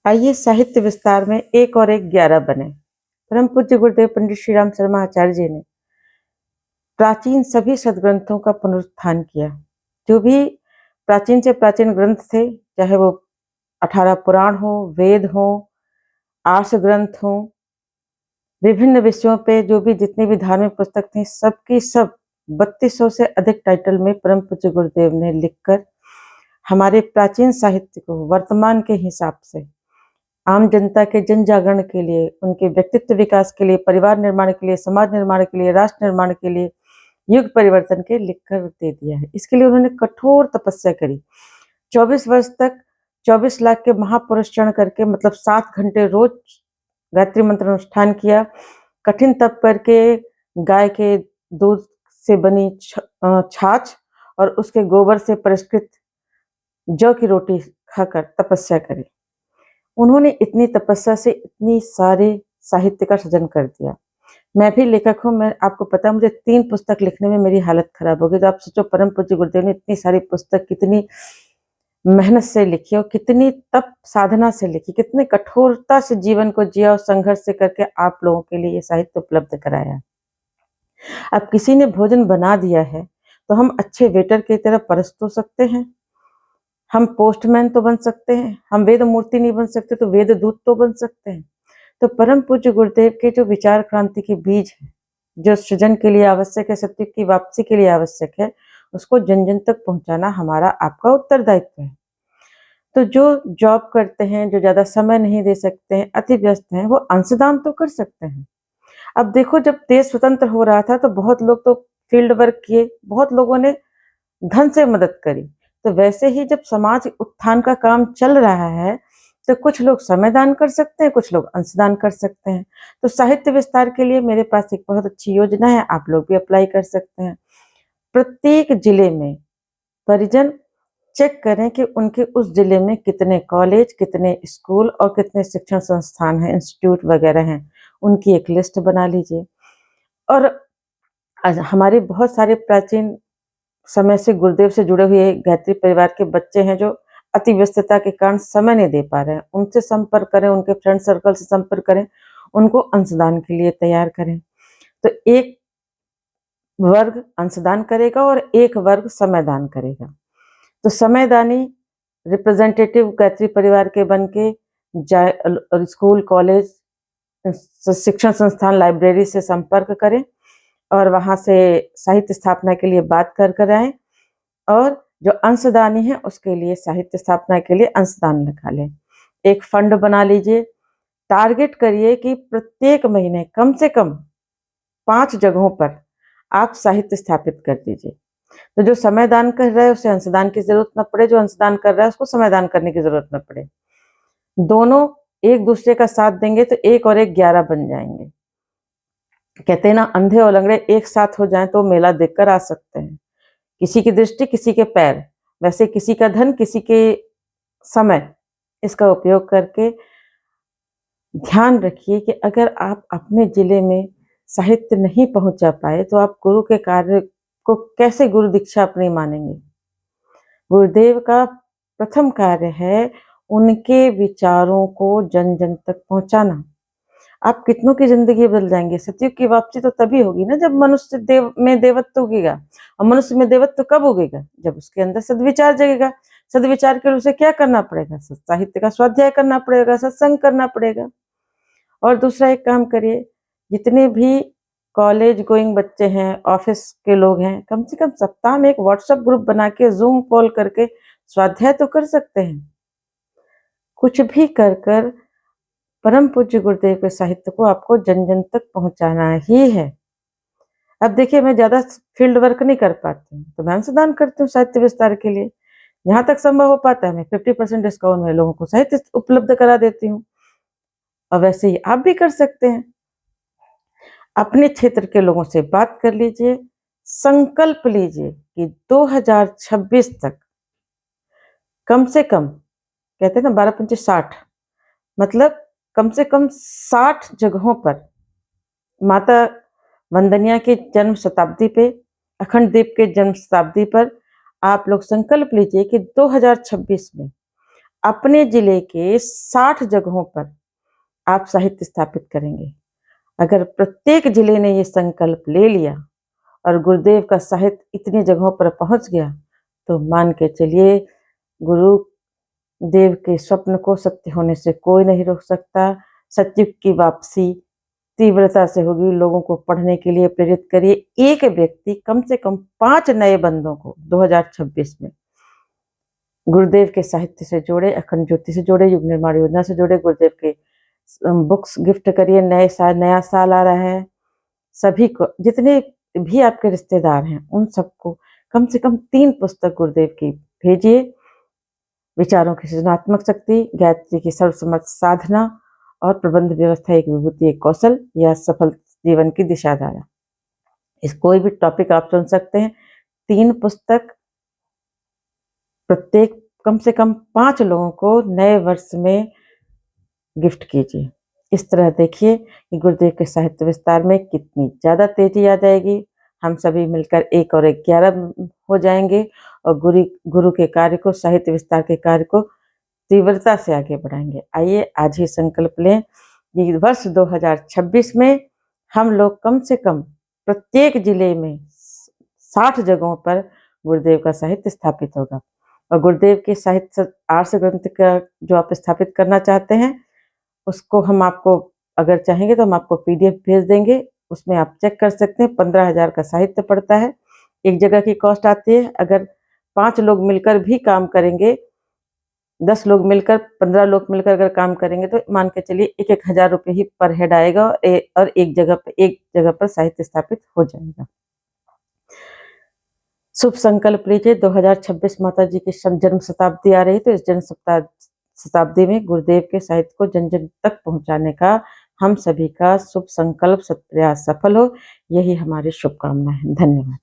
आइए साहित्य विस्तार में एक और एक 11 बने। परम पूज्य गुरुदेव पंडित श्री राम शर्मा आचार्य जी ने प्राचीन सभी सदग्रंथों का पुनरुत्थान किया। जो भी प्राचीन से प्राचीन ग्रंथ थे, चाहे वो 18 पुराण हो, वेद हो, आर्ष ग्रंथ हो, विभिन्न विषयों पे जो भी जितनी भी धार्मिक पुस्तक थी, सबकी सब 3200 से अधिक टाइटल में परम पूज्य गुरुदेव ने लिखकर हमारे प्राचीन साहित्य को वर्तमान के हिसाब से आम जनता के जन जागरण के लिए, उनके व्यक्तित्व विकास के लिए, परिवार निर्माण के लिए, समाज निर्माण के लिए, राष्ट्र निर्माण के लिए, युग परिवर्तन के लिखकर दे दिया है। इसके लिए उन्होंने कठोर तपस्या करी। 24 वर्ष तक 24 लाख के महापुरुषचरण करके, मतलब 7 घंटे रोज गायत्री मंत्र अनुष्ठान किया। कठिन तप करके गाय के दूध से बनी छाछ और उसके गोबर से परिष्कृत जौ की रोटी खाकर तपस्या करी। उन्होंने इतनी तपस्या से इतनी सारे साहित्य का सृजन कर दिया। मैं भी लेखक हूँ, मैं आपको पता है मुझे 3 पुस्तक लिखने में मेरी हालत खराब हो गई। तो आप सोचो परम पूज्य गुरुदेव ने इतनी सारी पुस्तक कितनी मेहनत से लिखी और कितनी तप साधना से लिखी, कितनी कठोरता से जीवन को जिया और संघर्ष से करके आप लोगों के लिए ये साहित्य उपलब्ध कराया। अब किसी ने भोजन बना दिया है तो हम अच्छे वेटर की तरह परस तो सकते हैं, हम पोस्टमैन तो बन सकते हैं, हम वेद मूर्ति नहीं बन सकते तो वेद दूत तो बन सकते हैं। तो परम पूज्य गुरुदेव के जो विचार क्रांति के बीज है, जो सृजन के लिए आवश्यक है, सत्य की वापसी के लिए आवश्यक है, उसको जन जन तक पहुंचाना हमारा आपका उत्तरदायित्व है। तो जो जॉब करते हैं, जो ज्यादा समय नहीं दे सकते हैं, अति व्यस्त हैं, वो अंशदान तो कर सकते हैं। अब देखो, जब देश स्वतंत्र हो रहा था तो बहुत लोग तो फील्ड वर्क किए, बहुत लोगों ने धन से मदद करी। तो वैसे ही जब समाज उत्थान का काम चल रहा है तो कुछ लोग समय दान कर सकते हैं, कुछ लोग अंशदान कर सकते हैं। तो साहित्य विस्तार के लिए मेरे पास एक बहुत अच्छी योजना है, आप लोग भी अप्लाई कर सकते हैं। प्रत्येक जिले में परिजन चेक करें कि उनके उस जिले में कितने कॉलेज, कितने स्कूल और कितने शिक्षण संस्थान हैं, इंस्टीट्यूट वगैरह हैं। उनकी एक लिस्ट बना लीजिए। और हमारे बहुत सारे प्राचीन समय से गुरुदेव से जुड़े हुए गायत्री परिवार के बच्चे हैं जो अति व्यस्तता के कारण समय नहीं दे पा रहे हैं, उनसे संपर्क करें, उनके फ्रेंड सर्कल से संपर्क करें, उनको अंशदान के लिए तैयार करें। तो एक वर्ग अंशदान करेगा और एक वर्ग समय दान करेगा। तो समयदानी रिप्रेजेंटेटिव गायत्री परिवार के बन के जाए, स्कूल, कॉलेज, शिक्षण संस्थान, लाइब्रेरी से संपर्क करें और वहां से साहित्य स्थापना के लिए बात कर आए। और जो अंशदानी है उसके लिए साहित्य स्थापना के लिए अंशदान लिखा लें। एक फंड बना लीजिए, टारगेट करिए कि प्रत्येक महीने कम से कम 5 जगहों पर आप साहित्य स्थापित कर दीजिए। तो जो समय दान कर रहा है उसे अंशदान की जरूरत न पड़े, जो अंशदान कर रहा है उसको समय दान करने की जरूरत न पड़े। दोनों एक दूसरे का साथ देंगे तो 1 और 1 11 बन जाएंगे। कहते हैं ना, अंधे और लंगड़े एक साथ हो जाएं तो मेला देखकर आ सकते हैं। किसी की दृष्टि, किसी के पैर, वैसे किसी का धन, किसी के समय, इसका उपयोग करके ध्यान रखिए कि अगर आप अपने जिले में साहित्य नहीं पहुंचा पाए तो आप गुरु के कार्य को कैसे गुरु दीक्षा अपनी मानेंगे। गुरुदेव का प्रथम कार्य है उनके विचारों को जन जन तक पहुंचाना। आप कितनों की जिंदगी बदल जाएंगे। सतयुग की वापसी तो तभी होगी ना जब मनुष्य देव में देवत्व उगेगा। और मनुष्य में देवत्व कब उगेगा? जब उसके अंदर सदविचार जगेगा। सदविचार के लिए उसे क्या करना पड़ेगा? साहित्य का स्वाध्याय करना पड़ेगा, सत्संग करना पड़ेगा। और दूसरा एक काम करिए, जितने भी कॉलेज गोइंग बच्चे हैं, ऑफिस के लोग हैं, कम से कम सप्ताह में एक व्हाट्सएप ग्रुप बना के जूम कॉल करके स्वाध्याय तो कर सकते हैं। कुछ भी कर कर परम पूज्य गुरुदेव के साहित्य को आपको जन जन तक पहुंचाना ही है। अब देखिए, मैं ज्यादा फील्ड वर्क नहीं कर पाती हूँ तो मैं अंशदान करती हूँ साहित्य विस्तार के लिए। जहां तक संभव हो पाता है मैं 50% डिस्काउंट में लोगों को साहित्य उपलब्ध करा देती हूँ। और वैसे ही आप भी कर सकते हैं। अपने क्षेत्र के लोगों से बात कर लीजिए, संकल्प लीजिए कि 2026 तक कम से कम, कहते हैं ना 12 पंचे 60, मतलब कम से कम 60 जगहों पर माता वंदनिया के जन्म शताब्दी पे, अखंड दीप के जन्म शताब्दी पर आप लोग संकल्प लीजिए कि 2026 में अपने जिले के 60 जगहों पर आप साहित्य स्थापित करेंगे। अगर प्रत्येक जिले ने ये संकल्प ले लिया और गुरुदेव का साहित्य इतनी जगहों पर पहुंच गया, तो मान के चलिए गुरुदेव के स्वप्न को सत्य होने से कोई नहीं रोक सकता। सत्युग की वापसी तीव्रता से होगी। लोगों को पढ़ने के लिए प्रेरित करिए। एक व्यक्ति कम से कम 5 नए बंदों को 2026 में गुरुदेव के साहित्य से जोड़े, अखंड ज्योति से जोड़े, युग निर्माण योजना से जोड़े, गुरुदेव के बुक्स गिफ्ट करिए। नया साल आ रहा है, सभी को, जितने भी आपके रिश्तेदार हैं, उन सबको कम से कम 3 पुस्तक गुरुदेव की भेजिए। विचारों की सृजनात्मक शक्ति, गायत्री की सर्वसम्मत साधना और प्रबंध व्यवस्था एक विभूति एक कौशल, या सफल जीवन की दिशाधारा। इस कोई भी टॉपिक आप चुन सकते हैं। 3 पुस्तक प्रत्येक कम से कम 5 लोगों को नए वर्ष में गिफ्ट कीजिए। इस तरह देखिए कि गुरुदेव के साहित्य विस्तार में कितनी ज़्यादा तेजी आ जाएगी। हम सभी मिलकर 1 और 1 11 हो जाएंगे और गुरु के कार्य को, साहित्य विस्तार के कार्य को तीव्रता से आगे बढ़ाएंगे। आइए आज ही संकल्प लें कि वर्ष 2026 में हम लोग कम से कम प्रत्येक जिले में 60 जगहों पर गुरुदेव का साहित्य स्थापित होगा। और गुरुदेव के साहित्य आर्ष ग्रंथ का जो आप स्थापित करना चाहते हैं, उसको हम आपको, अगर चाहेंगे तो हम आपको PDF भेज देंगे। उसमें आप चेक कर सकते हैं। 15,000 का साहित्य पड़ता है। एक जगह की कॉस्ट आती है। अगर 5 लोग मिलकर भी काम करेंगे, 10 लोग मिलकर, 15 लोग मिलकर अगर काम करेंगे, तो मान के चलिए 1-1 हज़ार रुपये ही पर हेड आएगा और एक जगह पर साहित्य स्थापित हो जाएगा। शुभ संकल्प लीजिए। 2026 माता जी की जन्म शताब्दी आ रही है, तो इस जन्म शताब्दी में गुरुदेव के साहित्य को जन जन तक पहुंचाने का हम सभी का शुभ संकल्प, सत्प्रयास सफल हो, यही हमारी शुभकामना है। धन्यवाद।